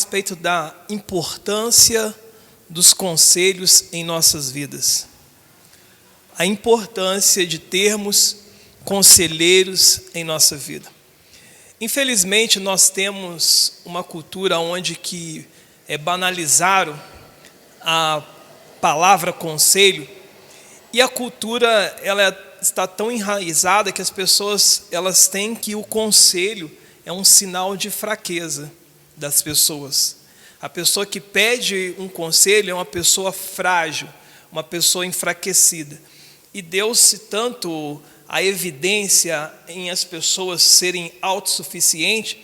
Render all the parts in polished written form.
respeito da importância dos conselhos em nossas vidas. A importância de termos conselheiros em nossa vida. Infelizmente, nós temos uma cultura onde que banalizaram a palavra conselho, e a cultura ela está tão enraizada que as pessoas elas têm que o conselho é um sinal de fraqueza das pessoas. A pessoa que pede um conselho é uma pessoa frágil, uma pessoa enfraquecida. E deu-se tanto a evidência em as pessoas serem autossuficientes,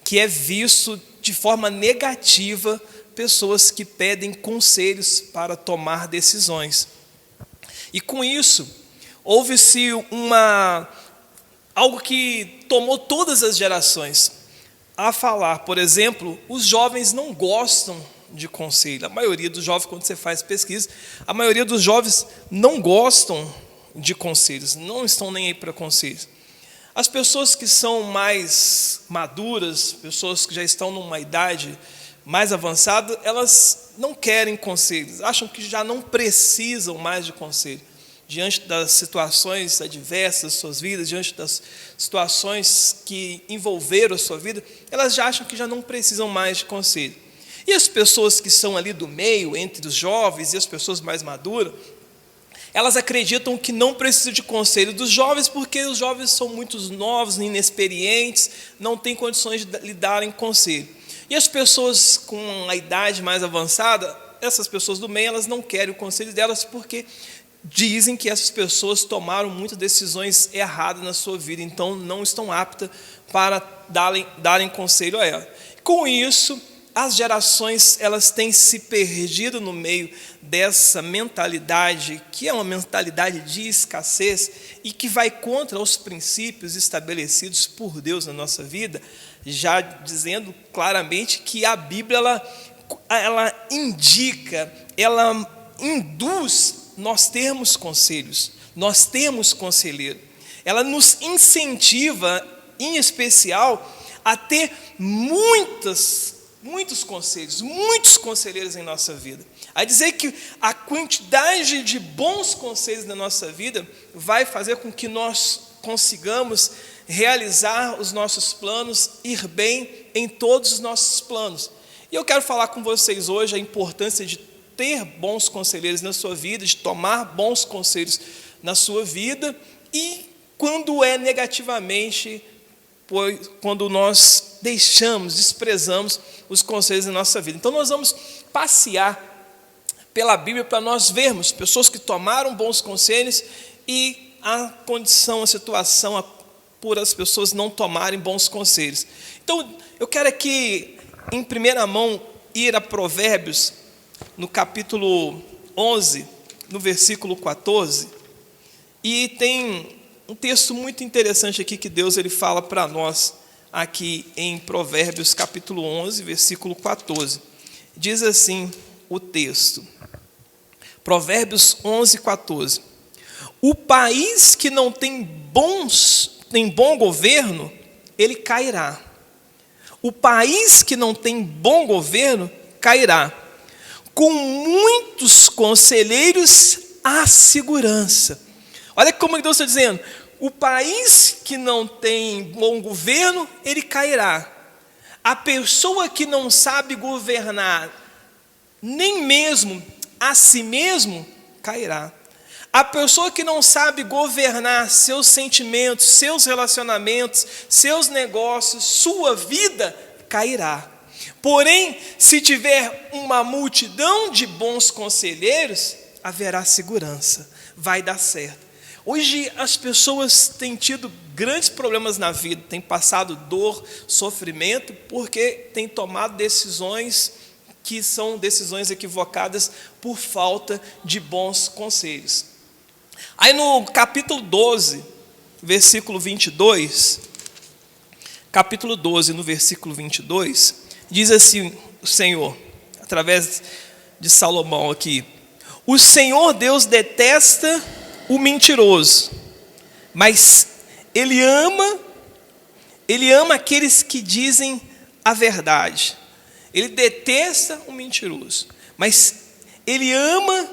que é visto de forma negativa pessoas que pedem conselhos para tomar decisões. E com isso, houve-se algo que tomou todas as gerações a falar. Por exemplo, os jovens não gostam de conselho. A maioria dos jovens, quando você faz pesquisa, a maioria dos jovens não gostam de conselhos, não estão nem aí para conselhos. As pessoas que são mais maduras, pessoas que já estão numa idade mais avançada, elas não querem conselhos, acham que já não precisam mais de conselho. Diante das situações adversas das suas vidas, diante das situações que envolveram a sua vida, elas já acham que já não precisam mais de conselho. E as pessoas que são ali do meio, entre os jovens e as pessoas mais maduras, elas acreditam que não precisam de conselho dos jovens, porque os jovens são muito novos, inexperientes, não têm condições de lhe darem conselho. E as pessoas com a idade mais avançada, essas pessoas do meio, elas não querem o conselho delas, porque dizem que essas pessoas tomaram muitas decisões erradas na sua vida, então não estão aptas para darem conselho a ela. Com isso, as gerações elas têm se perdido no meio dessa mentalidade, que é uma mentalidade de escassez e que vai contra os princípios estabelecidos por Deus na nossa vida, já dizendo claramente que a Bíblia ela indica, ela induz nós termos conselhos, nós temos conselheiro. Ela nos incentiva, em especial, a ter muitos conselhos, muitos conselheiros em nossa vida. A dizer que a quantidade de bons conselhos na nossa vida vai fazer com que nós consigamos realizar os nossos planos, ir bem em todos os nossos planos. E eu quero falar com vocês hoje a importância de ter bons conselheiros na sua vida, de tomar bons conselhos na sua vida, e quando é negativamente, quando nós desprezamos os conselhos da nossa vida. Então nós vamos passear pela Bíblia para nós vermos pessoas que tomaram bons conselhos e a condição, a situação por as pessoas não tomarem bons conselhos. Então eu quero aqui, em primeira mão, ir a Provérbios, no capítulo 11, no versículo 14, e tem um texto muito interessante aqui que Deus ele fala para nós, aqui em Provérbios capítulo 11, versículo 14. Diz assim o texto, Provérbios 11, 14. O país que não tem bom governo, ele cairá. O país que não tem bom governo, cairá. Com muitos conselheiros, há segurança. Olha como Deus está dizendo, o país que não tem bom governo, ele cairá. A pessoa que não sabe governar, nem mesmo a si mesmo, cairá. A pessoa que não sabe governar seus sentimentos, seus relacionamentos, seus negócios, sua vida, cairá. Porém, se tiver uma multidão de bons conselheiros, haverá segurança, vai dar certo. Hoje as pessoas têm tido grandes problemas na vida, têm passado dor, sofrimento, porque têm tomado decisões que são decisões equivocadas por falta de bons conselhos. Aí no capítulo 12, versículo 22, capítulo 12, no versículo 22, diz assim o Senhor, através de Salomão aqui: o Senhor Deus detesta o mentiroso, mas Ele ama aqueles que dizem a verdade. Ele detesta o mentiroso, mas ele ama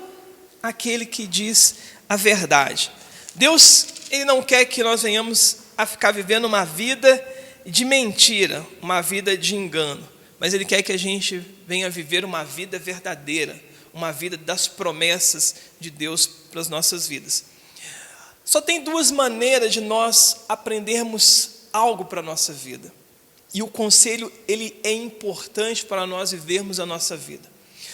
aquele que diz a verdade. Deus, ele não quer que nós venhamos a ficar vivendo uma vida de mentira, uma vida de engano, mas ele quer que a gente venha viver uma vida verdadeira, uma vida das promessas de Deus para as nossas vidas. Só tem duas maneiras de nós aprendermos algo para a nossa vida. E o conselho, ele é importante para nós vivermos a nossa vida.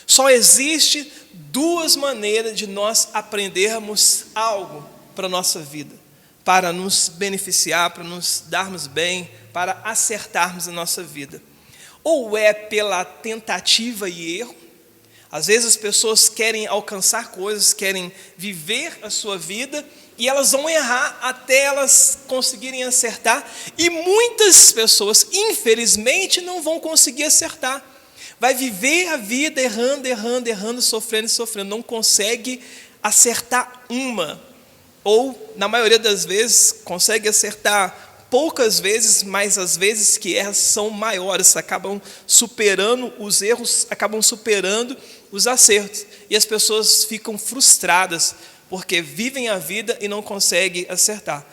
Só existe duas maneiras de nós aprendermos algo para a nossa vida, para nos beneficiar, para nos darmos bem, para acertarmos a nossa vida. Ou é pela tentativa e erro. Às vezes as pessoas querem alcançar coisas, querem viver a sua vida, e elas vão errar até elas conseguirem acertar, e muitas pessoas, infelizmente, não vão conseguir acertar. Vai viver a vida errando, sofrendo, não consegue acertar uma, ou na maioria das vezes consegue acertar poucas vezes, mas as vezes que erram são maiores, acabam superando os erros, acabam superando os acertos, e as pessoas ficam frustradas, porque vivem a vida e não conseguem acertar.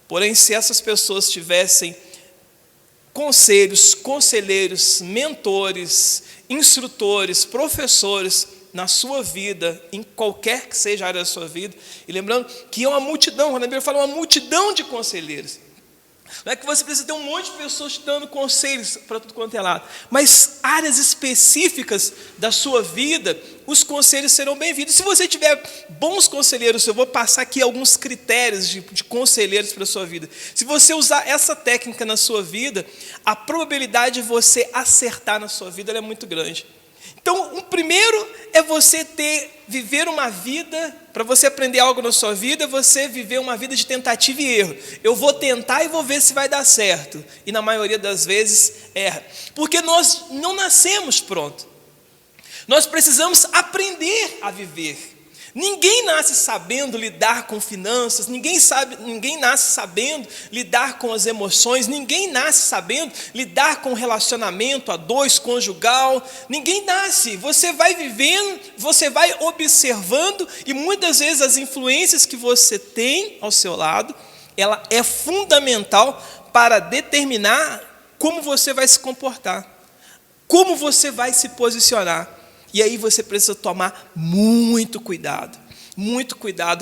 Porém, se essas pessoas tivessem conselheiros, mentores, instrutores, professores na sua vida, em qualquer que seja a área da sua vida, e lembrando que é uma multidão, quando a Bíblia fala uma multidão de conselheiros, não é que você precisa ter um monte de pessoas te dando conselhos para tudo quanto é lado, mas áreas específicas da sua vida, os conselhos serão bem-vindos. Se você tiver bons conselheiros, eu vou passar aqui alguns critérios de conselheiros para a sua vida. Se você usar essa técnica na sua vida, a probabilidade de você acertar na sua vida é muito grande. Então, o primeiro é você viver uma vida, para você aprender algo na sua vida, você viver uma vida de tentativa e erro. Eu vou tentar e vou ver se vai dar certo. E na maioria das vezes erra. Porque nós não nascemos pronto. Nós precisamos aprender a viver. Ninguém nasce sabendo lidar com finanças, ninguém nasce sabendo lidar com as emoções, ninguém nasce sabendo lidar com relacionamento a dois, conjugal, ninguém nasce. Você vai vivendo, você vai observando, e muitas vezes as influências que você tem ao seu lado, ela é fundamental para determinar como você vai se comportar, como você vai se posicionar. E aí você precisa tomar muito cuidado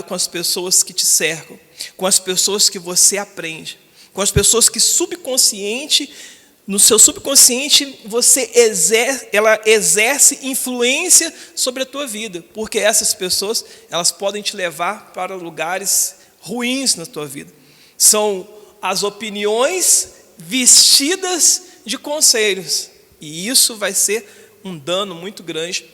com as pessoas que te cercam, com as pessoas que você aprende, com as pessoas que no seu subconsciente ela exerce influência sobre a tua vida, porque essas pessoas, elas podem te levar para lugares ruins na tua vida. São as opiniões vestidas de conselhos, e isso vai ser um dano muito grande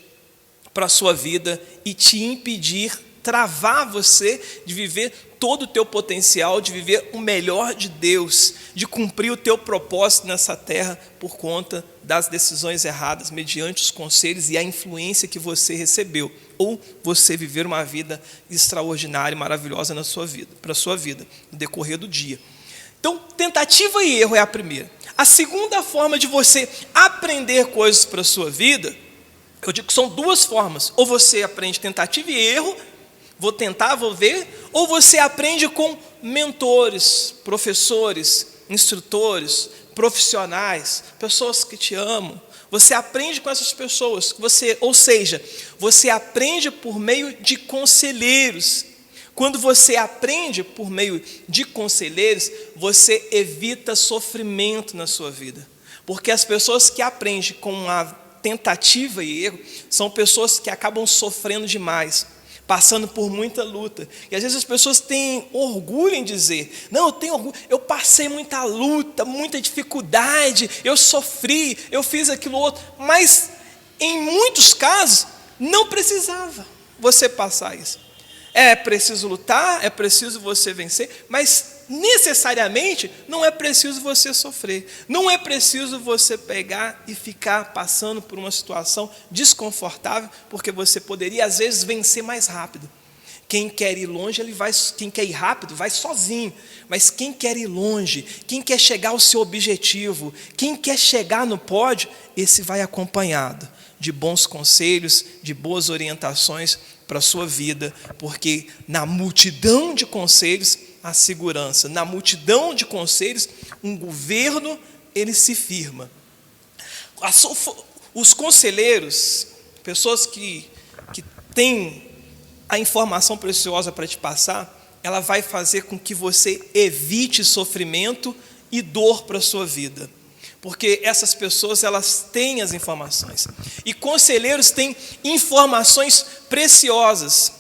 para a sua vida e te impedir, travar você de viver todo o teu potencial, de viver o melhor de Deus, de cumprir o teu propósito nessa terra por conta das decisões erradas, mediante os conselhos e a influência que você recebeu, ou você viver uma vida extraordinária e maravilhosa na sua vida, para a sua vida, no decorrer do dia. Então, tentativa e erro é a primeira. A segunda forma de você aprender coisas para a sua vida, eu digo que são duas formas. Ou você aprende tentativa e erro, vou tentar, vou ver, ou você aprende com mentores, professores, instrutores, profissionais, pessoas que te amam. Você aprende com essas pessoas, ou seja, você aprende por meio de conselheiros. Quando você aprende por meio de conselheiros, você evita sofrimento na sua vida. Porque as pessoas que aprendem com a tentativa e erro são pessoas que acabam sofrendo demais, passando por muita luta. E às vezes as pessoas têm orgulho em dizer: não, eu tenho orgulho, eu passei muita luta, muita dificuldade, eu sofri, eu fiz aquilo outro. Mas em muitos casos não precisava você passar isso. É preciso lutar, é preciso você vencer, mas necessariamente não é preciso você sofrer. Não é preciso você pegar e ficar passando por uma situação desconfortável, porque você poderia às vezes vencer mais rápido. Quem quer ir longe, quem quer ir rápido, vai sozinho. Mas quem quer ir longe, quem quer chegar ao seu objetivo, quem quer chegar no pódio, esse vai acompanhado de bons conselhos, de boas orientações para a sua vida, porque na multidão de conselhos há segurança, na multidão de conselhos um governo ele se firma. Os conselheiros, pessoas que têm a informação preciosa para te passar, ela vai fazer com que você evite sofrimento e dor para a sua vida. Porque essas pessoas, elas têm as informações. E conselheiros têm informações preciosas.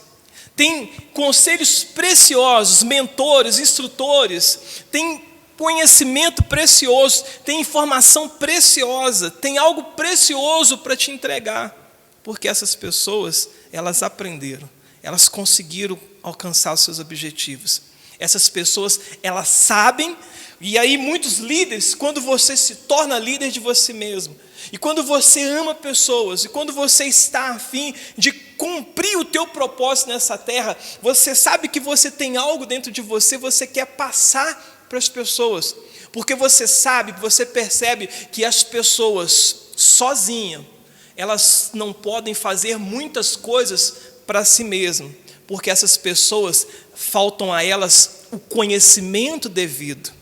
Tem conselhos preciosos, mentores, instrutores, tem conhecimento precioso, tem informação preciosa, tem algo precioso para te entregar. Porque essas pessoas, elas aprenderam. Elas conseguiram alcançar os seus objetivos. Essas pessoas, elas sabem, e aí muitos líderes, quando você se torna líder de você mesmo, e quando você ama pessoas, e quando você está a fim de cumprir o teu propósito nessa terra, você sabe que você tem algo dentro de você, você quer passar para as pessoas, porque você sabe, você percebe que as pessoas sozinhas, elas não podem fazer muitas coisas para si mesmo, porque essas pessoas, faltam a elas o conhecimento devido,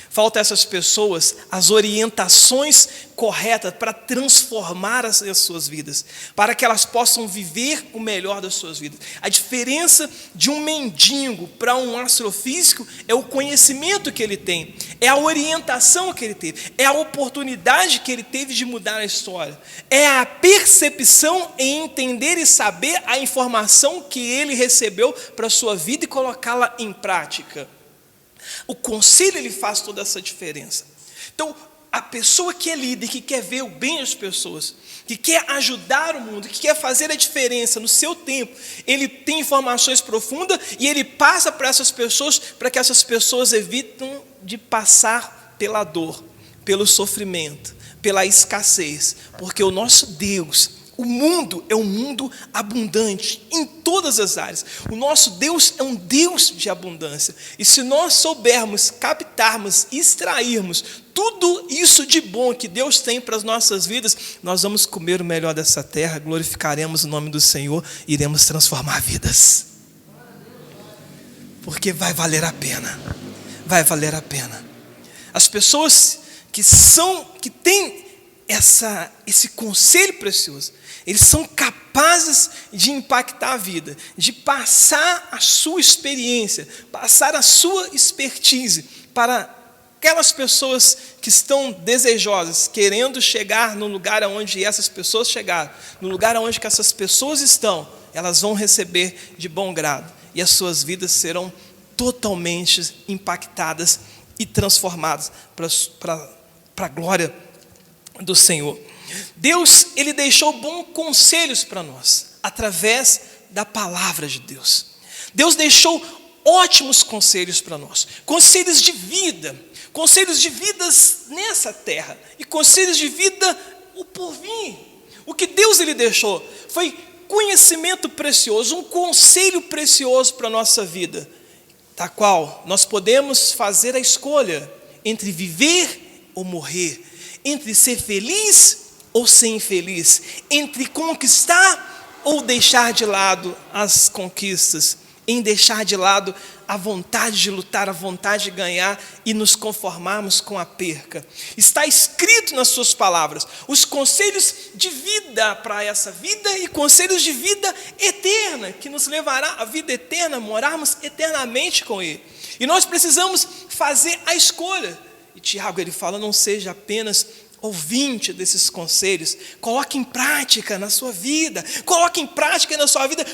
falta a essas pessoas as orientações corretas para transformar as suas vidas, para que elas possam viver o melhor das suas vidas. A diferença de um mendigo para um astrofísico é o conhecimento que ele tem, é a orientação que ele teve, é a oportunidade que ele teve de mudar a história, é a percepção em entender e saber a informação que ele recebeu para a sua vida e colocá-la em prática. O conselho, ele faz toda essa diferença. Então, a pessoa que é líder, que quer ver o bem das pessoas, que quer ajudar o mundo, que quer fazer a diferença no seu tempo, ele tem informações profundas e ele passa para essas pessoas, para que essas pessoas evitem de passar pela dor, pelo sofrimento, pela escassez, porque o nosso Deus, o mundo é um mundo abundante em todas as áreas. O nosso Deus é um Deus de abundância. E se nós soubermos, captarmos, extrairmos tudo isso de bom que Deus tem para as nossas vidas, nós vamos comer o melhor dessa terra, glorificaremos o nome do Senhor e iremos transformar vidas. Porque vai valer a pena. Vai valer a pena. As pessoas que têm esse conselho precioso, eles são capazes de impactar a vida, de passar a sua experiência, passar a sua expertise para aquelas pessoas que estão desejosas, querendo chegar no lugar onde essas pessoas chegaram, no lugar onde que essas pessoas estão, elas vão receber de bom grado e as suas vidas serão totalmente impactadas e transformadas para a glória do Senhor. Deus, ele deixou bons conselhos para nós, através da palavra de Deus. Deus deixou ótimos conselhos para nós, conselhos de vidas nessa terra, e conselhos de vida o porvir. O que Deus ele deixou foi conhecimento precioso, um conselho precioso para a nossa vida, da qual nós podemos fazer a escolha entre viver ou morrer, entre ser feliz ou ser infeliz, entre conquistar ou deixar de lado as conquistas, em deixar de lado a vontade de lutar, a vontade de ganhar e nos conformarmos com a perca. Está escrito nas suas palavras os conselhos de vida para essa vida e conselhos de vida eterna, que nos levará à vida eterna, morarmos eternamente com Ele. E nós precisamos fazer a escolha. E Tiago, ele fala, não seja apenas ouvinte desses conselhos, coloque em prática na sua vida,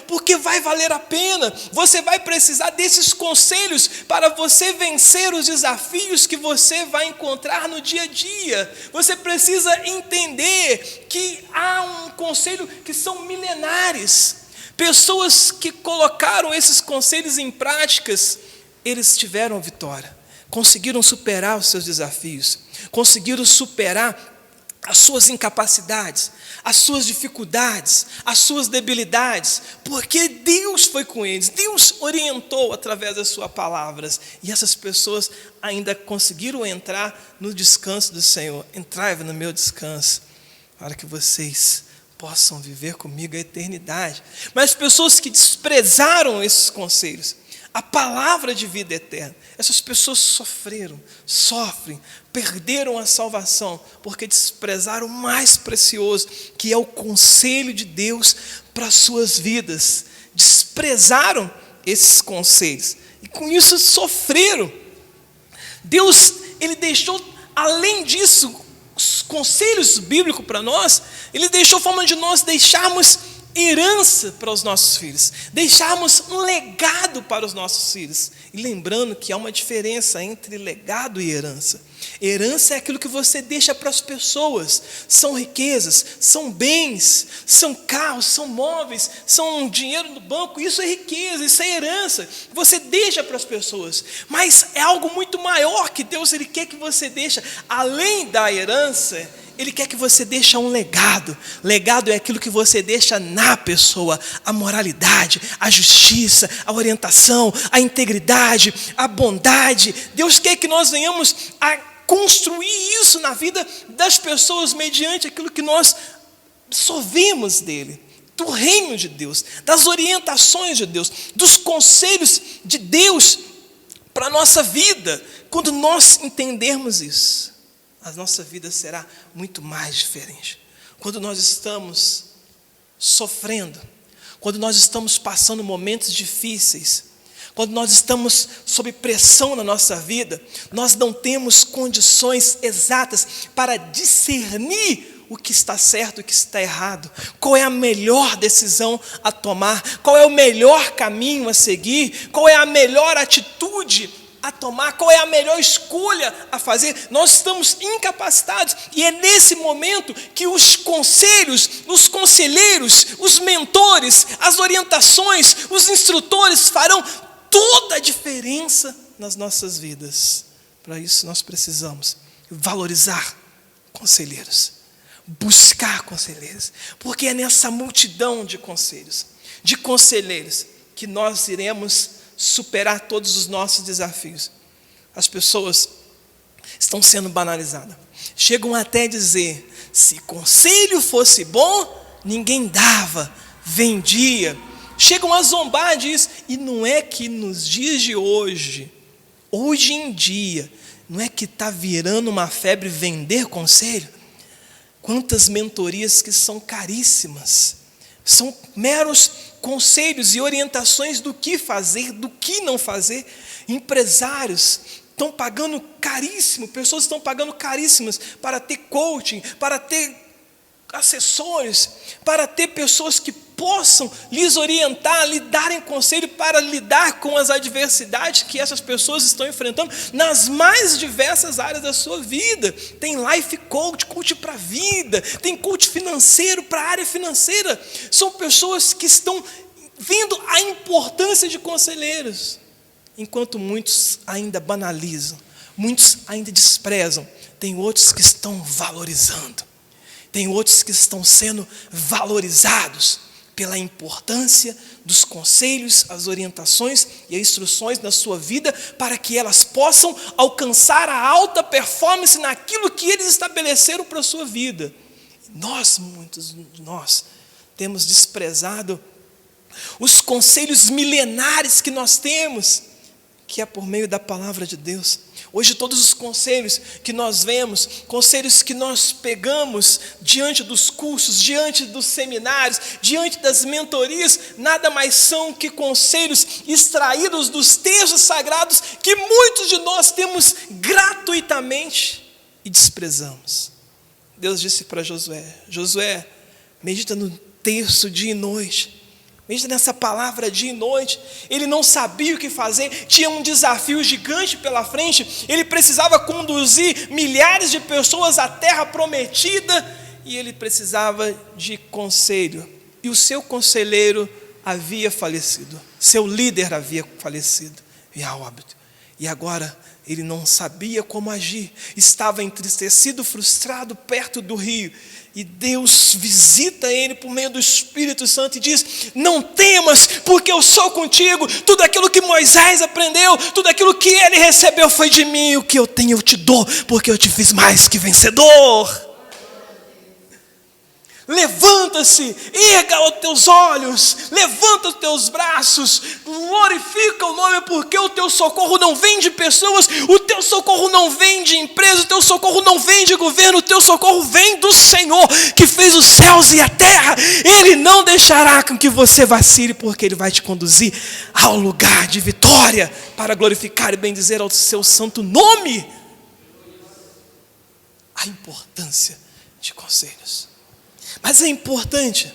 porque vai valer a pena. Você vai precisar desses conselhos para você vencer os desafios que você vai encontrar no dia a dia. Você precisa entender que há um conselho que são milenares, pessoas que colocaram esses conselhos em práticas, eles tiveram vitória, conseguiram superar os seus desafios, conseguiram superar as suas incapacidades, as suas dificuldades, as suas debilidades, porque Deus foi com eles, Deus orientou através das suas palavras, e essas pessoas ainda conseguiram entrar no descanso do Senhor. Entrai no meu descanso, para que vocês possam viver comigo a eternidade. Mas pessoas que desprezaram esses conselhos, a palavra de vida eterna, essas pessoas sofrem, perderam a salvação, porque desprezaram o mais precioso, que é o conselho de Deus para as suas vidas. Desprezaram esses conselhos, e com isso sofreram. Deus, Ele deixou, além disso, os conselhos bíblicos para nós, Ele deixou a forma de nós deixarmos herança para os nossos filhos, deixarmos um legado para os nossos filhos. E lembrando que há uma diferença entre legado e herança. Herança é aquilo que você deixa para as pessoas, são riquezas, são bens, são carros, são móveis, são dinheiro no banco. Isso é riqueza, isso é herança, você deixa para as pessoas. Mas é algo muito maior que Deus, Ele quer que você deixe. Além da herança, Ele quer que você deixe um legado. Legado é aquilo que você deixa na pessoa: a moralidade, a justiça, a orientação, a integridade, a bondade. Deus quer que nós venhamos a construir isso na vida das pessoas mediante aquilo que nós sorvemos dele, do reino de Deus, das orientações de Deus, dos conselhos de Deus para a nossa vida. Quando nós entendermos isso, a nossa vida será muito mais diferente. Quando nós estamos sofrendo, quando nós estamos passando momentos difíceis, quando nós estamos sob pressão na nossa vida, nós não temos condições exatas para discernir o que está certo e o que está errado, qual é a melhor decisão a tomar, qual é o melhor caminho a seguir, qual é a melhor atitude a tomar, qual é a melhor escolha a fazer. Nós estamos incapacitados, e é nesse momento que os conselhos, os conselheiros, os mentores, as orientações, os instrutores farão toda a diferença nas nossas vidas. Para isso nós precisamos valorizar conselheiros, buscar conselheiros, porque é nessa multidão de conselheiros, que nós iremos superar todos os nossos desafios. As pessoas estão sendo banalizadas, chegam até a dizer: se conselho fosse bom, ninguém dava, vendia. Chegam a zombar disso. E não é que nos dias de hoje em dia, não é que está virando uma febre vender conselho? Quantas mentorias que são caríssimas, são meros conselhos e orientações do que fazer, do que não fazer. Empresários estão pagando caríssimo, pessoas estão pagando caríssimas para ter coaching, para ter assessores, para ter pessoas que possam lhes orientar, lhe darem conselho para lidar com as adversidades que essas pessoas estão enfrentando nas mais diversas áreas da sua vida. Tem life coach, coach para a vida, tem coach financeiro para a área financeira. São pessoas que estão vendo a importância de conselheiros, enquanto muitos ainda banalizam, muitos ainda desprezam. Tem outros que estão valorizando, tem outros que estão sendo valorizados pela importância dos conselhos, as orientações e as instruções na sua vida, para que elas possam alcançar a alta performance naquilo que eles estabeleceram para a sua vida. Muitos de nós, temos desprezado os conselhos milenares que nós temos, que é por meio da palavra de Deus. Hoje todos os conselhos que nós vemos, conselhos que nós pegamos diante dos cursos, diante dos seminários, diante das mentorias, nada mais são que conselhos extraídos dos textos sagrados que muitos de nós temos gratuitamente e desprezamos. Deus disse para Josué, medita no texto dia e noite, medita nessa palavra dia e noite. Ele não sabia o que fazer, tinha um desafio gigante pela frente, ele precisava conduzir milhares de pessoas à terra prometida, e ele precisava de conselho, e o seu conselheiro havia falecido, seu líder havia falecido, e agora ele não sabia como agir, estava entristecido, frustrado, perto do rio, e Deus visita ele por meio do Espírito Santo e diz: não temas, porque eu sou contigo, tudo aquilo que Moisés aprendeu, tudo aquilo que ele recebeu foi de mim, o que eu tenho eu te dou, porque eu te fiz mais que vencedor. Levanta-se, erga os teus olhos, levanta os teus braços, glorifica o nome, porque o teu socorro não vem de pessoas, o teu socorro não vem de empresa, o teu socorro não vem de governo, o teu socorro vem do Senhor, que fez os céus e a terra. Ele não deixará com que você vacile, porque Ele vai te conduzir ao lugar de vitória, para glorificar e bendizer ao seu santo nome. A importância de conselhos. Mas é importante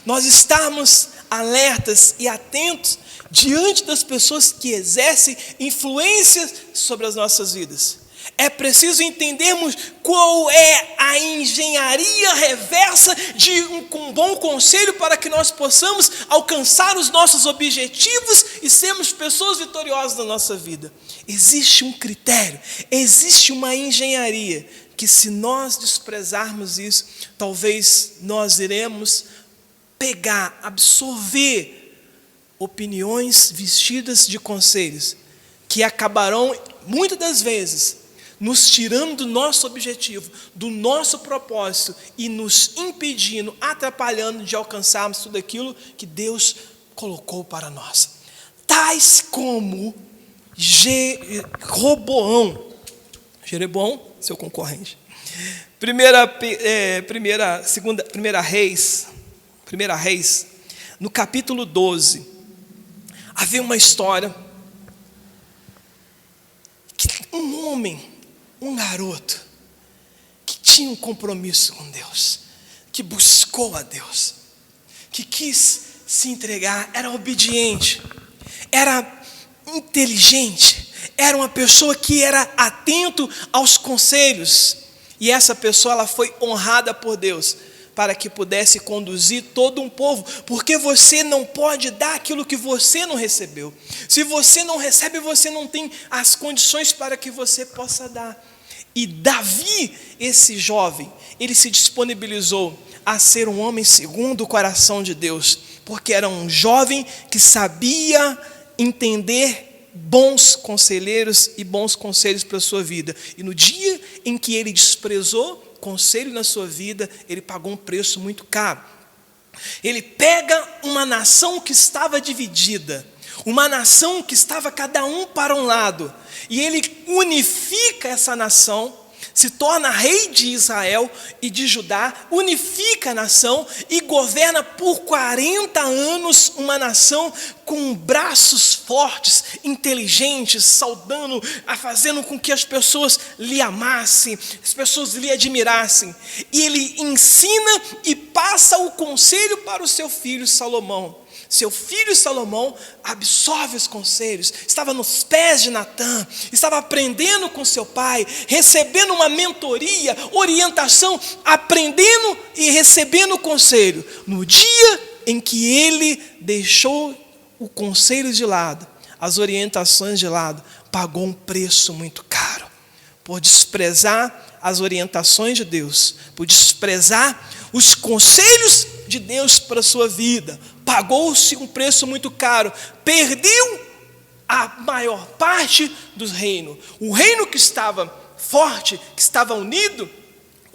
nós estarmos alertas e atentos diante das pessoas que exercem influência sobre as nossas vidas. É preciso entendermos qual é a engenharia reversa de um bom conselho para que nós possamos alcançar os nossos objetivos e sermos pessoas vitoriosas na nossa vida. Existe um critério, existe uma engenharia que, se nós desprezarmos isso, talvez nós iremos pegar, absorver opiniões vestidas de conselhos que acabarão, muitas das vezes, nos tirando do nosso objetivo, do nosso propósito e nos impedindo, atrapalhando de alcançarmos tudo aquilo que Deus colocou para nós. Tais como Jeroboão, seu concorrente. Primeira Reis, no capítulo 12, havia uma história que um homem, um garoto, que tinha um compromisso com Deus, que buscou a Deus, que quis se entregar, era obediente, era inteligente, era uma pessoa que era atento aos conselhos, e essa pessoa ela foi honrada por Deus, para que pudesse conduzir todo um povo, porque você não pode dar aquilo que você não recebeu. Se você não recebe, você não tem as condições para que você possa dar. E Davi, esse jovem, ele se disponibilizou a ser um homem segundo o coração de Deus, porque era um jovem que sabia entender bons conselheiros e bons conselhos para a sua vida. E no dia em que ele desprezou conselho na sua vida, ele pagou um preço muito caro. Ele pega uma nação que estava dividida, uma nação que estava cada um para um lado, e ele unifica essa nação, se torna rei de Israel e de Judá, unifica a nação e governa por 40 anos uma nação com braços fortes, inteligentes, saudando, fazendo com que as pessoas lhe amassem, as pessoas lhe admirassem. E ele ensina e passa o conselho para o seu filho Salomão. Seu filho Salomão absorve os conselhos, estava nos pés de Natã, estava aprendendo com seu pai, recebendo uma mentoria, orientação, aprendendo e recebendo conselho. No dia em que ele deixou o conselho de lado, as orientações de lado, pagou um preço muito caro, por desprezar as orientações de Deus, por desprezar os conselhos de Deus para a sua vida. Pagou-se um preço muito caro, perdeu a maior parte do reino. O reino que estava forte, que estava unido,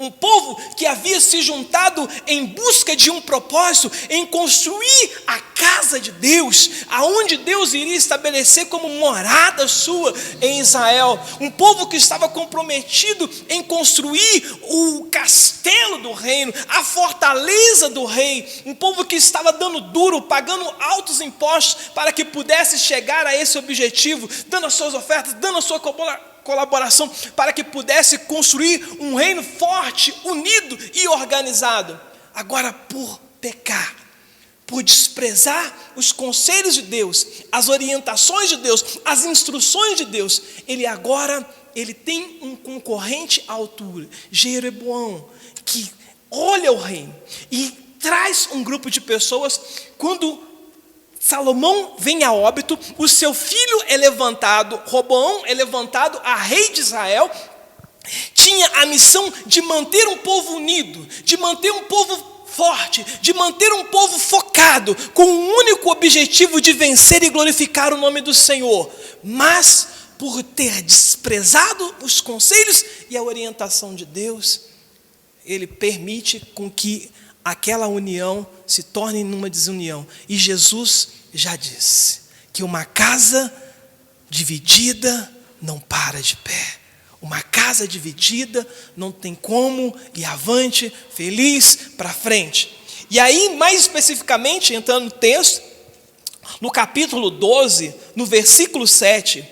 um povo que havia se juntado em busca de um propósito, em construir a casa de Deus, aonde Deus iria estabelecer como morada sua em Israel. Um povo que estava comprometido em construir o castelo do reino, a fortaleza do rei. Um povo que estava dando duro, pagando altos impostos para que pudesse chegar a esse objetivo, dando as suas ofertas, dando a sua colaboração, para que pudesse construir um reino forte, unido e organizado. Agora, por pecar, por desprezar os conselhos de Deus, as orientações de Deus, as instruções de Deus, ele tem um concorrente à altura, Jeroboão, que olha o reino e traz um grupo de pessoas. Quando Salomão vem a óbito, o seu filho é levantado, Roboão é levantado a rei de Israel, tinha a missão de manter um povo unido, de manter um povo forte, de manter um povo focado, com o único objetivo de vencer e glorificar o nome do Senhor. Mas, por ter desprezado os conselhos e a orientação de Deus, ele permite com que aquela união se torne numa desunião. E Jesus já disse que uma casa dividida não para de pé. Uma casa dividida não tem como ir avante, feliz, para frente. E aí, mais especificamente, entrando no texto, no capítulo 12, no versículo 7,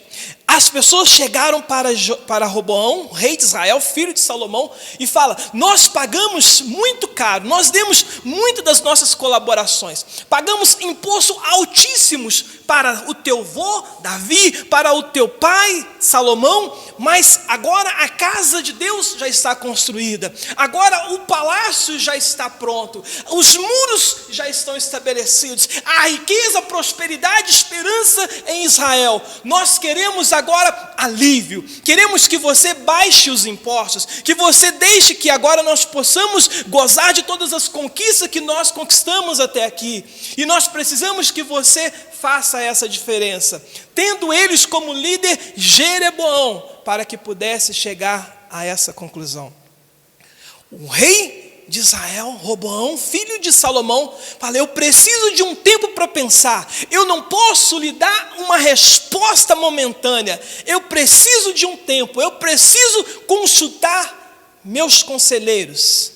as pessoas chegaram para Roboão, rei de Israel, filho de Salomão, e fala: nós pagamos muito caro, nós demos muito das nossas colaborações, pagamos impostos altíssimos para o teu avô, Davi, para o teu pai, Salomão, mas agora a casa de Deus já está construída, agora o palácio já está pronto, os muros já estão estabelecidos, a riqueza, a prosperidade, esperança em Israel. Nós queremos agora alívio, queremos que você baixe os impostos, que você deixe que agora nós possamos gozar de todas as conquistas que nós conquistamos até aqui, e nós precisamos que você faça essa diferença, tendo eles como líder Jeroboão, para que pudesse chegar a essa conclusão. O rei de Israel, Roboão, filho de Salomão, fala: eu preciso de um tempo para pensar, eu não posso lhe dar uma resposta momentânea, eu preciso de um tempo, eu preciso consultar meus conselheiros.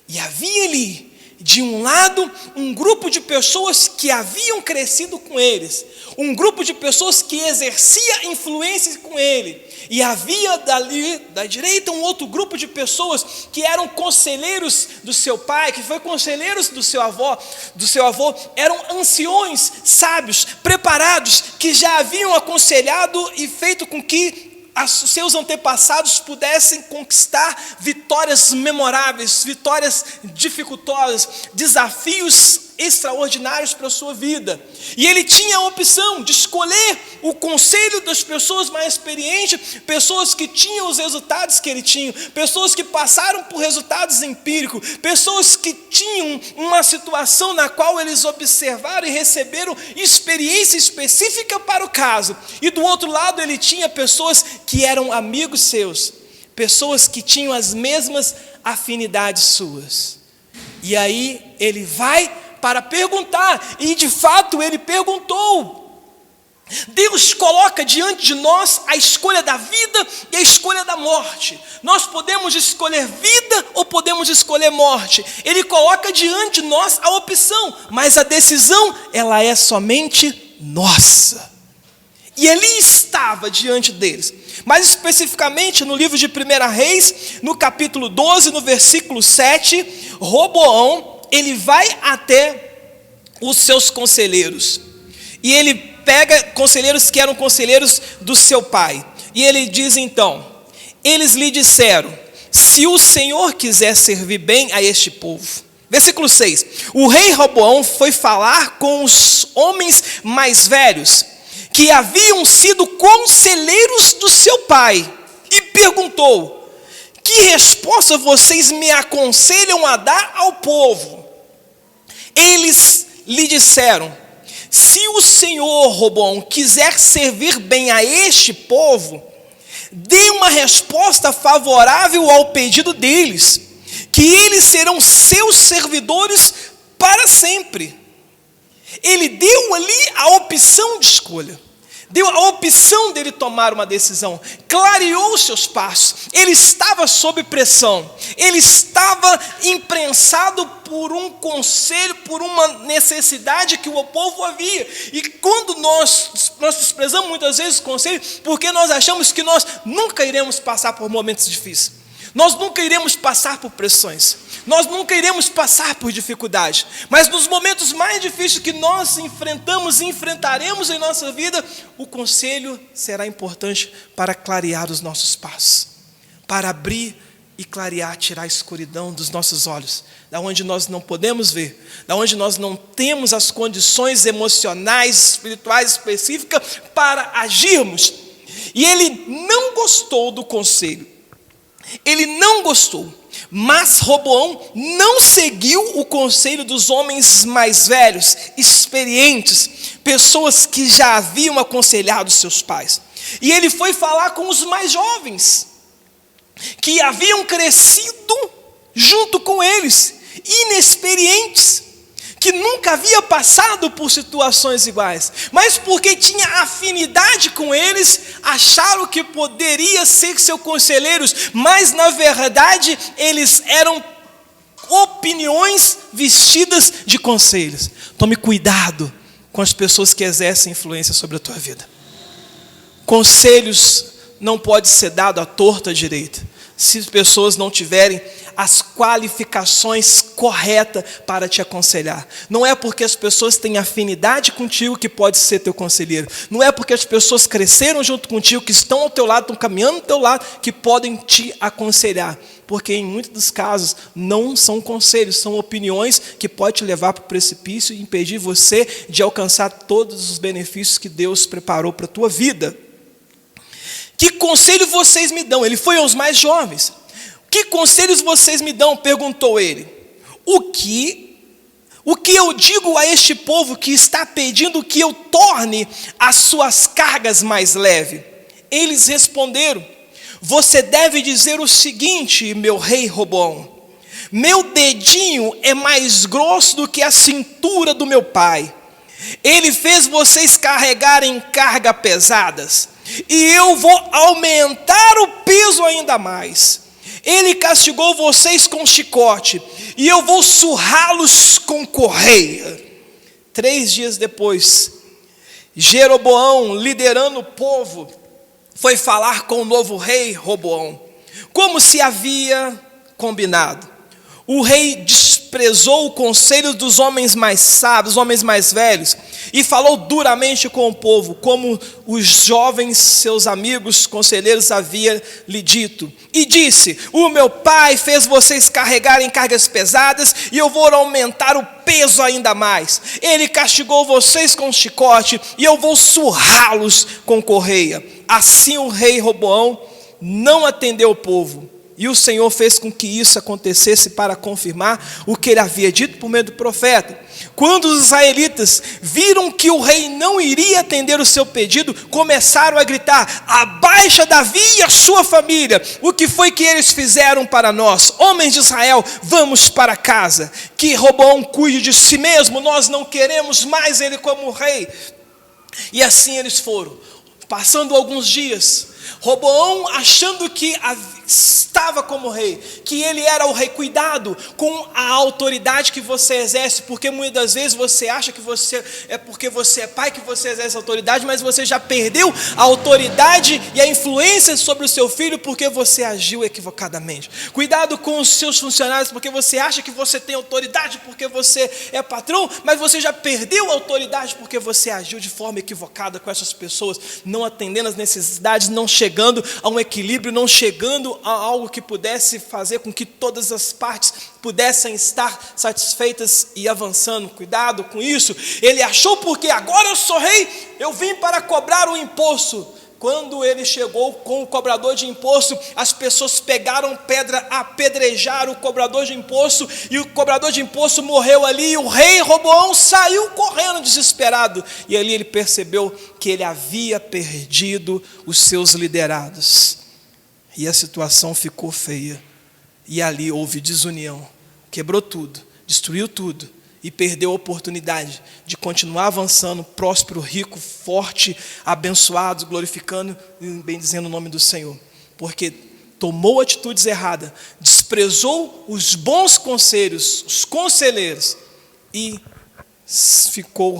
E havia ali, de um lado, um grupo de pessoas que haviam crescido com eles, um grupo de pessoas que exercia influência com ele, e havia dali, da direita, um outro grupo de pessoas que eram conselheiros do seu pai, que foi conselheiros do seu avô, eram anciões, sábios, preparados, que já haviam aconselhado e feito com que os seus antepassados pudessem conquistar vitórias memoráveis, vitórias dificultosas, desafios extraordinários para a sua vida. E ele tinha a opção de escolher o conselho das pessoas mais experientes, pessoas que tinham os resultados que ele tinha, pessoas que passaram por resultados empíricos, pessoas que tinham uma situação na qual eles observaram e receberam experiência específica para o caso. E do outro lado ele tinha pessoas que eram amigos seus, pessoas que tinham as mesmas afinidades suas. E aí ele vai para perguntar, e de fato ele perguntou. Deus coloca diante de nós a escolha da vida e a escolha da morte. Nós podemos escolher vida ou podemos escolher morte. Ele coloca diante de nós a opção, mas a decisão, ela é somente nossa. E ali estava diante deles. Mais especificamente no livro de 1 Reis, no capítulo 12, no versículo 7, Roboão, ele vai até os seus conselheiros, e ele pega conselheiros que eram conselheiros do seu pai, e ele diz então: eles lhe disseram, se o Senhor quiser servir bem a este povo. Versículo 6, o rei Roboão foi falar com os homens mais velhos, que haviam sido conselheiros do seu pai, e perguntou: que resposta vocês me aconselham a dar ao povo? Eles lhe disseram: se o Senhor, Roboão, quiser servir bem a este povo, dê uma resposta favorável ao pedido deles, que eles serão seus servidores para sempre. Ele deu ali a opção de escolha, deu a opção dele tomar uma decisão, clareou os seus passos. Ele estava sob pressão, ele estava imprensado por um conselho, por uma necessidade que o povo havia. E quando nós desprezamos muitas vezes o conselho, porque nós achamos que nós nunca iremos passar por momentos difíceis, nós nunca iremos passar por pressões, nós nunca iremos passar por dificuldade, mas nos momentos mais difíceis que nós enfrentamos e enfrentaremos em nossa vida, o conselho será importante para clarear os nossos passos, para abrir e clarear, tirar a escuridão dos nossos olhos, da onde nós não podemos ver, da onde nós não temos as condições emocionais, espirituais específicas para agirmos. E ele não gostou do conselho, ele não gostou, mas Roboão não seguiu o conselho dos homens mais velhos, experientes, pessoas que já haviam aconselhado seus pais. E ele foi falar com os mais jovens, que haviam crescido junto com eles, inexperientes, que nunca havia passado por situações iguais, mas porque tinha afinidade com eles, acharam que poderia ser seus conselheiros, mas na verdade eles eram opiniões vestidas de conselhos. Tome cuidado com as pessoas que exercem influência sobre a tua vida. Conselhos não pode ser dado à torta à direita, se as pessoas não tiverem as qualificações corretas para te aconselhar. Não é porque as pessoas têm afinidade contigo que pode ser teu conselheiro. Não é porque as pessoas cresceram junto contigo, que estão ao teu lado, estão caminhando ao teu lado, que podem te aconselhar. Porque em muitos dos casos não são conselhos, são opiniões que podem te levar para o precipício e impedir você de alcançar todos os benefícios que Deus preparou para a tua vida. Que conselho vocês me dão? Ele foi aos mais jovens. Que conselhos vocês me dão? Perguntou ele. O que eu digo a este povo que está pedindo que eu torne as suas cargas mais leves? Eles responderam: você deve dizer o seguinte, meu rei Roboão: meu dedinho é mais grosso do que a cintura do meu pai. Ele fez vocês carregarem cargas pesadas, e eu vou aumentar o peso ainda mais. Ele castigou vocês com chicote, e eu vou surrá-los com correia. 3 dias depois, Jeroboão, liderando o povo, foi falar com o novo rei Roboão, como se havia combinado. O rei desprezou o conselho dos homens mais sábios, homens mais velhos, e falou duramente com o povo, como os jovens seus amigos conselheiros haviam lhe dito. E disse: o meu pai fez vocês carregarem cargas pesadas, e eu vou aumentar o peso ainda mais. Ele castigou vocês com chicote, e eu vou surrá-los com correia. Assim o rei Roboão não atendeu o povo. E o Senhor fez com que isso acontecesse para confirmar o que ele havia dito por meio do profeta. Quando os israelitas viram que o rei não iria atender o seu pedido, começaram a gritar: abaixa Davi e a sua família. O que foi que eles fizeram para nós? Homens de Israel, vamos para casa. Que Roboão cuide de si mesmo, nós não queremos mais ele como rei. E assim eles foram. Passando alguns dias, Roboão, achando que estava como rei, que ele era o rei, cuidado com a autoridade que você exerce, porque muitas das vezes você acha que você é porque você é pai que você exerce autoridade, mas você já perdeu a autoridade e a influência sobre o seu filho porque você agiu equivocadamente. Cuidado com os seus funcionários, porque você acha que você tem autoridade porque você é patrão, mas você já perdeu a autoridade porque você agiu de forma equivocada com essas pessoas, não atendendo às necessidades, não chegando a um equilíbrio, não chegando a algo que pudesse fazer com que todas as partes pudessem estar satisfeitas e avançando. Cuidado com isso. Ele achou, porque agora eu sou rei, eu vim para cobrar o imposto. Quando ele chegou com o cobrador de imposto, as pessoas pegaram pedra, apedrejaram o cobrador de imposto, e o cobrador de imposto morreu ali, e o rei Roboão saiu correndo desesperado, e ali ele percebeu que ele havia perdido os seus liderados, e a situação ficou feia, e ali houve desunião, quebrou tudo, destruiu tudo, e perdeu a oportunidade de continuar avançando, próspero, rico, forte, abençoado, glorificando e bendizendo o nome do Senhor, porque tomou atitudes erradas, desprezou os bons conselhos, os conselheiros, e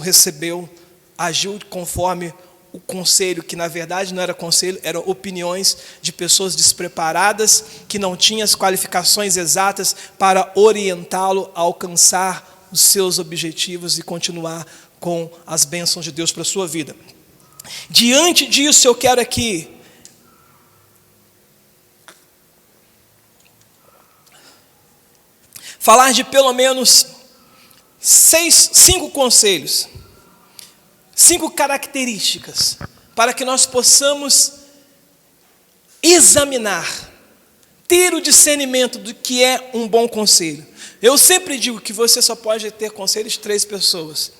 recebeu, agiu conforme o conselho, que na verdade não era conselho, eram opiniões de pessoas despreparadas, que não tinham as qualificações exatas para orientá-lo a alcançar os seus objetivos e continuar com as bênçãos de Deus para a sua vida. Diante disso, eu quero aqui falar de pelo menos 5 conselhos, 5 características, para que nós possamos examinar, ter o discernimento do que é um bom conselho. Eu sempre digo que você só pode ter conselhos de 3 pessoas.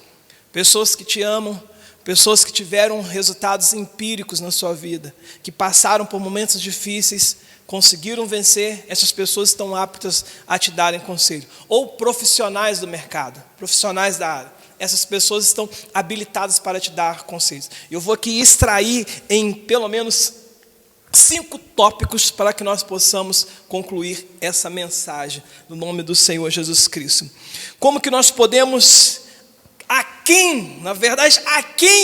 Pessoas que te amam, pessoas que tiveram resultados empíricos na sua vida, que passaram por momentos difíceis, conseguiram vencer, essas pessoas estão aptas a te darem conselho. Ou profissionais do mercado, profissionais da área. Essas pessoas estão habilitadas para te dar conselhos. Eu vou aqui extrair em pelo menos 5 tópicos para que nós possamos concluir essa mensagem no nome do Senhor Jesus Cristo. Como que nós podemos, a quem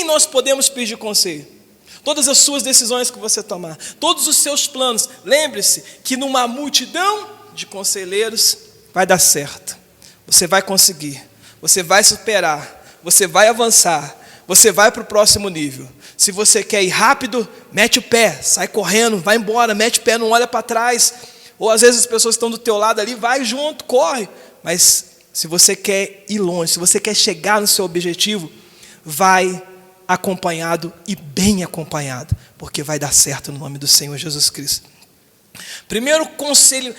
nós podemos pedir conselho? Todas as suas decisões que você tomar, todos os seus planos, lembre-se que numa multidão de conselheiros vai dar certo. Você vai conseguir, você vai superar, você vai avançar, você vai para o próximo nível. Se você quer ir rápido, mete o pé, sai correndo, vai embora, mete o pé, não olha para trás. Ou às vezes as pessoas estão do teu lado ali, vai junto, corre. Mas se você quer ir longe, se você quer chegar no seu objetivo, vai acompanhado e bem acompanhado, porque vai dar certo no nome do Senhor Jesus Cristo. Primeiro conselheiro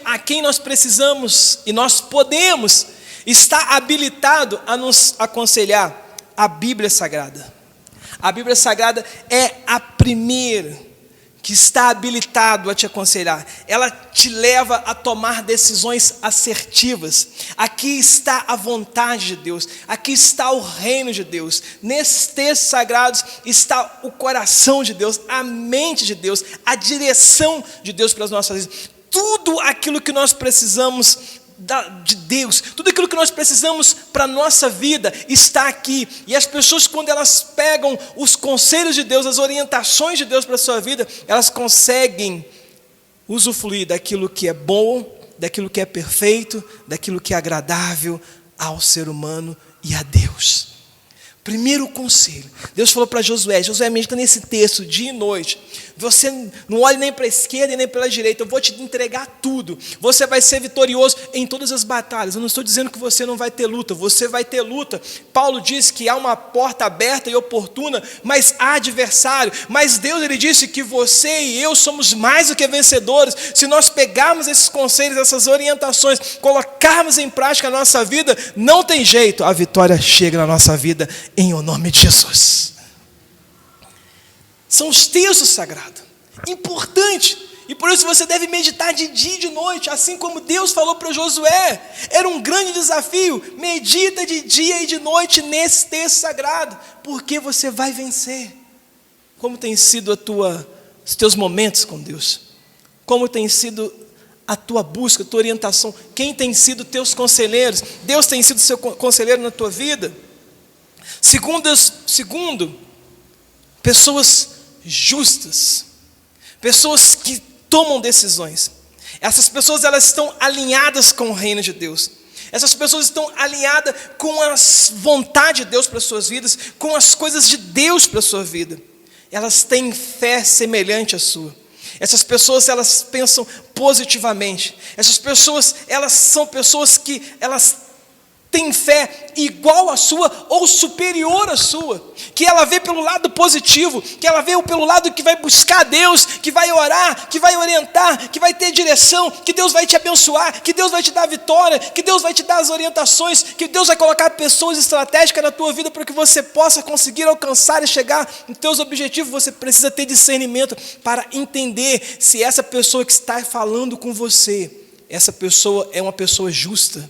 a quem nós precisamos e nós podemos estar habilitado a nos aconselhar, a Bíblia Sagrada. A Bíblia Sagrada é a primeira que está habilitado a te aconselhar. Ela te leva a tomar decisões assertivas. Aqui está a vontade de Deus. Aqui está o reino de Deus. Nesses textos sagrados está o coração de Deus, a mente de Deus, a direção de Deus para as nossas vidas. Tudo aquilo que nós precisamos de Deus, tudo aquilo que nós precisamos para a nossa vida está aqui. E as pessoas, quando elas pegam os conselhos de Deus, as orientações de Deus para a sua vida, elas conseguem usufruir daquilo que é bom, daquilo que é perfeito, daquilo que é agradável ao ser humano e a Deus. Primeiro conselho, Deus falou para Josué, medita nesse texto dia e noite. Você não olhe nem para a esquerda e nem para a direita, eu vou te entregar tudo. Você vai ser vitorioso em todas as batalhas. Eu não estou dizendo que você não vai ter luta, você vai ter luta. Paulo diz que há uma porta aberta e oportuna, mas há adversário. Mas Deus, Ele disse que você e eu somos mais do que vencedores. Se nós pegarmos esses conselhos, essas orientações, colocarmos em prática na nossa vida, não tem jeito, a vitória chega na nossa vida em o nome de Jesus. São os textos sagrados, importante, e por isso você deve meditar de dia e de noite, assim como Deus falou para Josué. Era um grande desafio, medita de dia e de noite nesse texto sagrado, porque você vai vencer. Como tem sido os teus momentos com Deus? Como tem sido a tua busca, a tua orientação? Quem tem sido teus conselheiros? Deus tem sido seu conselheiro na tua vida? Segundo, pessoas justas, pessoas que tomam decisões. Essas pessoas, elas estão alinhadas com o reino de Deus. Essas pessoas estão alinhadas com a vontade de Deus para as suas vidas, com as coisas de Deus para a sua vida. Elas têm fé semelhante à sua. Essas pessoas, elas pensam positivamente. Essas pessoas, elas são pessoas que elas tem fé igual à sua ou superior à sua, que ela vê pelo lado positivo, que ela vê pelo lado que vai buscar Deus, que vai orar, que vai orientar, que vai ter direção, que Deus vai te abençoar, que Deus vai te dar vitória, que Deus vai te dar as orientações, que Deus vai colocar pessoas estratégicas na tua vida para que você possa conseguir alcançar e chegar nos teus objetivos. Você precisa ter discernimento para entender se essa pessoa que está falando com você, essa pessoa é uma pessoa justa,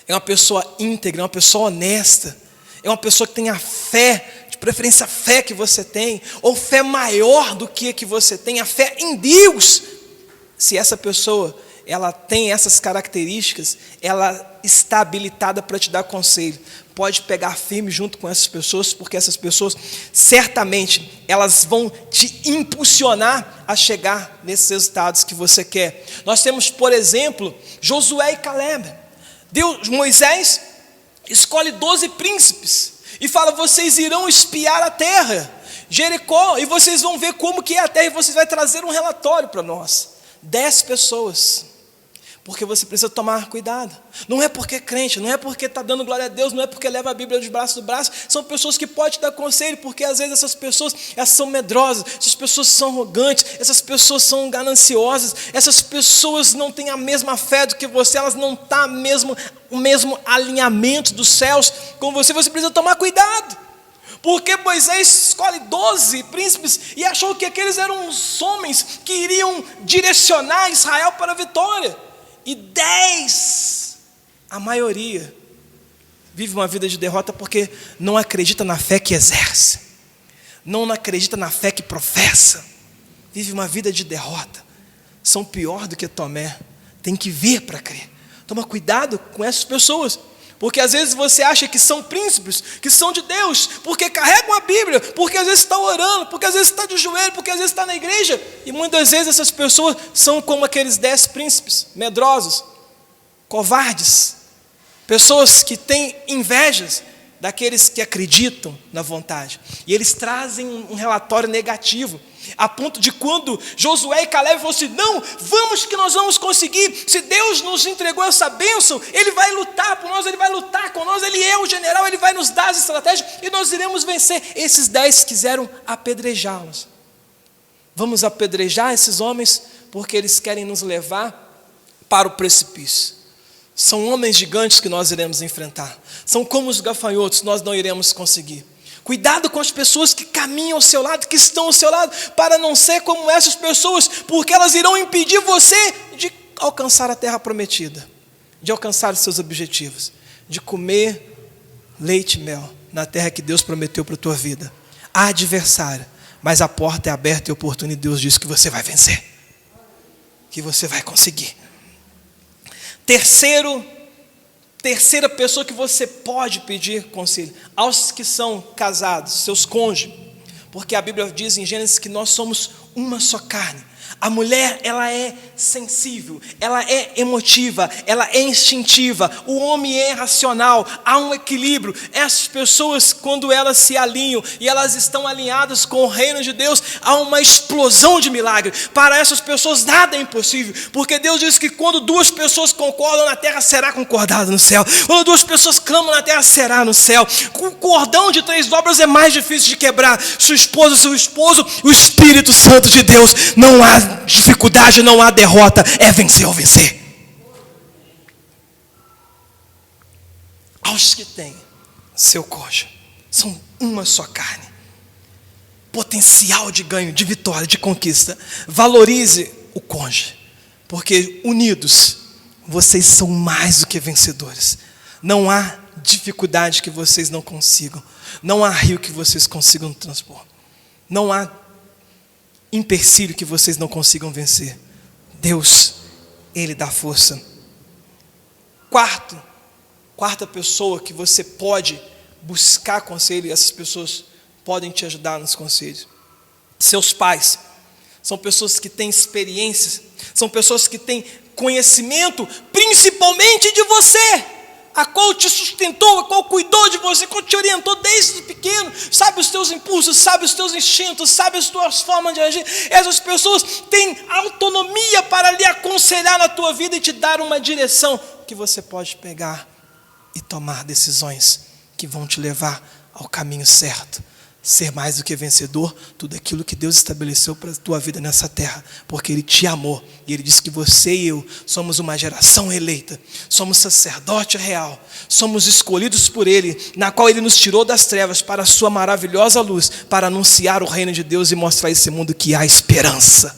é uma pessoa íntegra, é uma pessoa honesta, é uma pessoa que tem a fé, de preferência a fé que você tem, ou fé maior do que você tem, a fé em Deus. Se essa pessoa, ela tem essas características, ela está habilitada para te dar conselho. Pode pegar firme junto com essas pessoas, porque essas pessoas, certamente, elas vão te impulsionar a chegar nesses resultados que você quer. Nós temos, por exemplo, Josué e Caleb. Moisés escolhe 12 príncipes e fala: vocês irão espiar a terra, Jericó, e vocês vão ver como que é a terra, e vocês vão trazer um relatório para nós. 10 pessoas Porque você precisa tomar cuidado. Não é porque é crente, não é porque está dando glória a Deus, não é porque leva a Bíblia de braço do braço. São pessoas que podem te dar conselho, porque às vezes essas pessoas, elas são medrosas, essas pessoas são arrogantes, essas pessoas são gananciosas, essas pessoas não têm a mesma fé do que você, elas não estão o mesmo alinhamento dos céus com você. Você precisa tomar cuidado. Porque Moisés escolhe 12 príncipes e achou que aqueles eram os homens que iriam direcionar Israel para a vitória. E 10, a maioria, vive uma vida de derrota porque não acredita na fé que exerce, não acredita na fé que professa, vive uma vida de derrota. São pior do que Tomé, tem que ver para crer. Toma cuidado com essas pessoas, porque às vezes você acha que são príncipes, que são de Deus, porque carregam a Bíblia, porque às vezes está orando, porque às vezes está de joelho, porque às vezes está na igreja, e muitas vezes essas pessoas são como aqueles 10 príncipes, medrosos, covardes, pessoas que têm invejas daqueles que acreditam na vontade, e eles trazem um relatório negativo, a ponto de quando Josué e Caleb falaram assim, não, vamos que nós vamos conseguir, se Deus nos entregou essa bênção, Ele vai lutar por nós, Ele vai lutar com nós, Ele é o general, Ele vai nos dar as estratégias, e nós iremos vencer. Esses 10 quiseram apedrejá-los. Vamos apedrejar esses homens, porque eles querem nos levar para o precipício. São homens gigantes que nós iremos enfrentar, são como os gafanhotos, nós não iremos conseguir. Cuidado com as pessoas que caminham ao seu lado, que estão ao seu lado, para não ser como essas pessoas, porque elas irão impedir você de alcançar a terra prometida, de alcançar os seus objetivos, de comer leite e mel na terra que Deus prometeu para a tua vida. Há adversário, mas a porta é aberta e oportuna, e Deus diz que você vai vencer, que você vai conseguir. Terceira pessoa que você pode pedir conselho, aos que são casados, seus cônjuges, porque a Bíblia diz em Gênesis que nós somos uma só carne. A mulher, ela é sensível, ela é emotiva, ela é instintiva, o homem é racional, há um equilíbrio. Essas pessoas, quando elas se alinham e elas estão alinhadas com o reino de Deus, há uma explosão de milagre. Para essas pessoas nada é impossível, porque Deus diz que quando 2 pessoas concordam na terra, será concordado no céu. Quando 2 pessoas clamam na terra, será no céu. O cordão de 3 dobras é mais difícil de quebrar. Sua esposa, seu esposo, o Espírito Santo de Deus, não há dificuldade, não há derrota, é vencer ou vencer. Aos que têm seu cônjuge, são uma só carne, potencial de ganho, de vitória, de conquista. Valorize o cônjuge, porque unidos vocês são mais do que vencedores. Não há dificuldade que vocês não consigam, não há rio que vocês consigam transpor, não há empecilho que vocês não consigam vencer. Deus, Ele dá força. Quarta pessoa que você pode buscar conselho, e essas pessoas podem te ajudar nos conselhos. Seus pais são pessoas que têm experiências, são pessoas que têm conhecimento, principalmente de você, a qual te sustentou, a qual cuidou de você, a qual te orientou desde pequeno, sabe os teus impulsos, sabe os teus instintos, sabe as tuas formas de agir. Essas pessoas têm autonomia para lhe aconselhar na tua vida e te dar uma direção que você pode pegar e tomar decisões que vão te levar ao caminho certo. Ser mais do que vencedor, tudo aquilo que Deus estabeleceu para a tua vida nessa terra, porque Ele te amou, e Ele disse que você e eu somos uma geração eleita, somos sacerdote real, somos escolhidos por Ele, na qual Ele nos tirou das trevas para a sua maravilhosa luz, para anunciar o reino de Deus e mostrar a esse mundo que há esperança.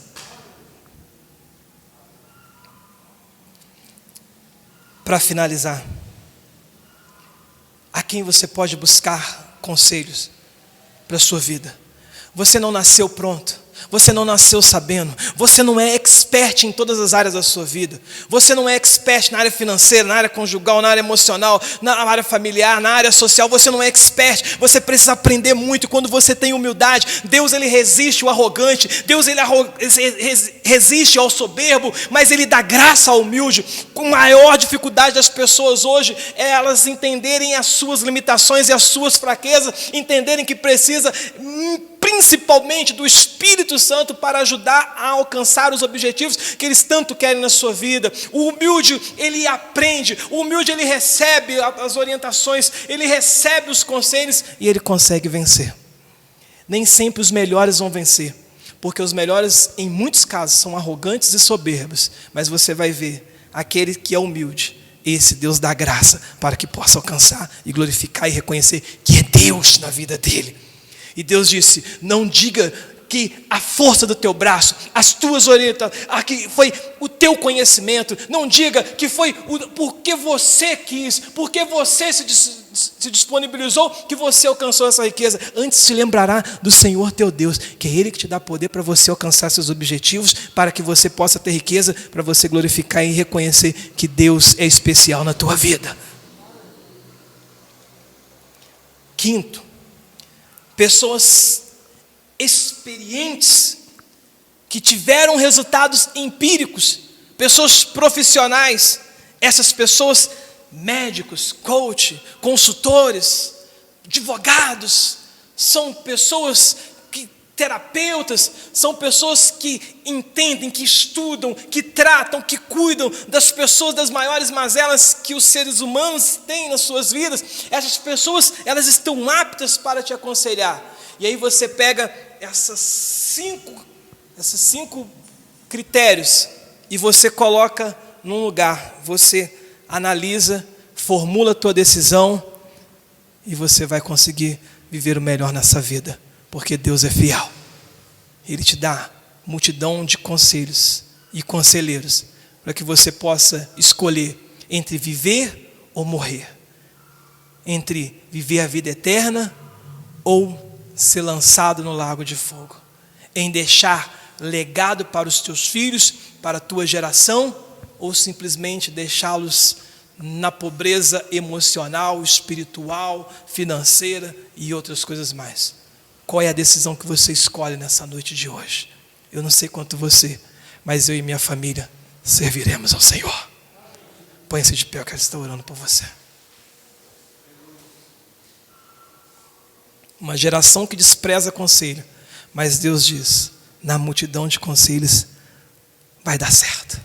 Para finalizar, a quem você pode buscar conselhos para a sua vida? Você não nasceu pronto, você não nasceu sabendo, você não é expert em todas as áreas da sua vida, você não é expert na área financeira, na área conjugal, na área emocional, na área familiar, na área social, você não é expert, você precisa aprender muito. E quando você tem humildade, Deus Ele resiste ao arrogante, Deus Ele resiste ao soberbo, mas Ele dá graça ao humilde. Com maior dificuldade das pessoas hoje é elas entenderem as suas limitações e as suas fraquezas, entenderem que precisa principalmente do Espírito Santo, para ajudar a alcançar os objetivos que eles tanto querem na sua vida. O humilde, ele aprende, o humilde, ele recebe as orientações, ele recebe os conselhos e ele consegue vencer. Nem sempre os melhores vão vencer, porque os melhores, em muitos casos, são arrogantes e soberbos, mas você vai ver, aquele que é humilde, esse Deus dá graça para que possa alcançar e glorificar e reconhecer que é Deus na vida dele. E Deus disse: não diga que a força do teu braço, as tuas orientações, que foi o teu conhecimento, não diga que foi porque você quis, porque você se disponibilizou, que você alcançou essa riqueza. Antes se lembrará do Senhor teu Deus, que é Ele que te dá poder para você alcançar seus objetivos, para que você possa ter riqueza, para você glorificar e reconhecer que Deus é especial na tua vida. Quinto, pessoas experientes, que tiveram resultados empíricos, pessoas profissionais, essas pessoas, médicos, coach, consultores, advogados, são pessoas terapeutas, são pessoas que entendem, que estudam, que tratam, que cuidam das pessoas, das maiores mazelas que os seres humanos têm nas suas vidas. Essas pessoas, elas estão aptas para te aconselhar. E aí você pega esses cinco critérios e você coloca num lugar, você analisa, formula a tua decisão e você vai conseguir viver o melhor nessa vida, porque Deus é fiel. Ele te dá multidão de conselhos e conselheiros para que você possa escolher entre viver ou morrer, entre viver a vida eterna ou ser lançado no lago de fogo, em deixar legado para os teus filhos, para a tua geração, ou simplesmente deixá-los na pobreza emocional, espiritual, financeira e outras coisas mais. Qual é a decisão que você escolhe nessa noite de hoje? Eu não sei quanto você, mas eu e minha família serviremos ao Senhor. Põe-se de pé, eu quero estar orando por você. Uma geração que despreza conselho, mas Deus diz: na multidão de conselhos vai dar certo.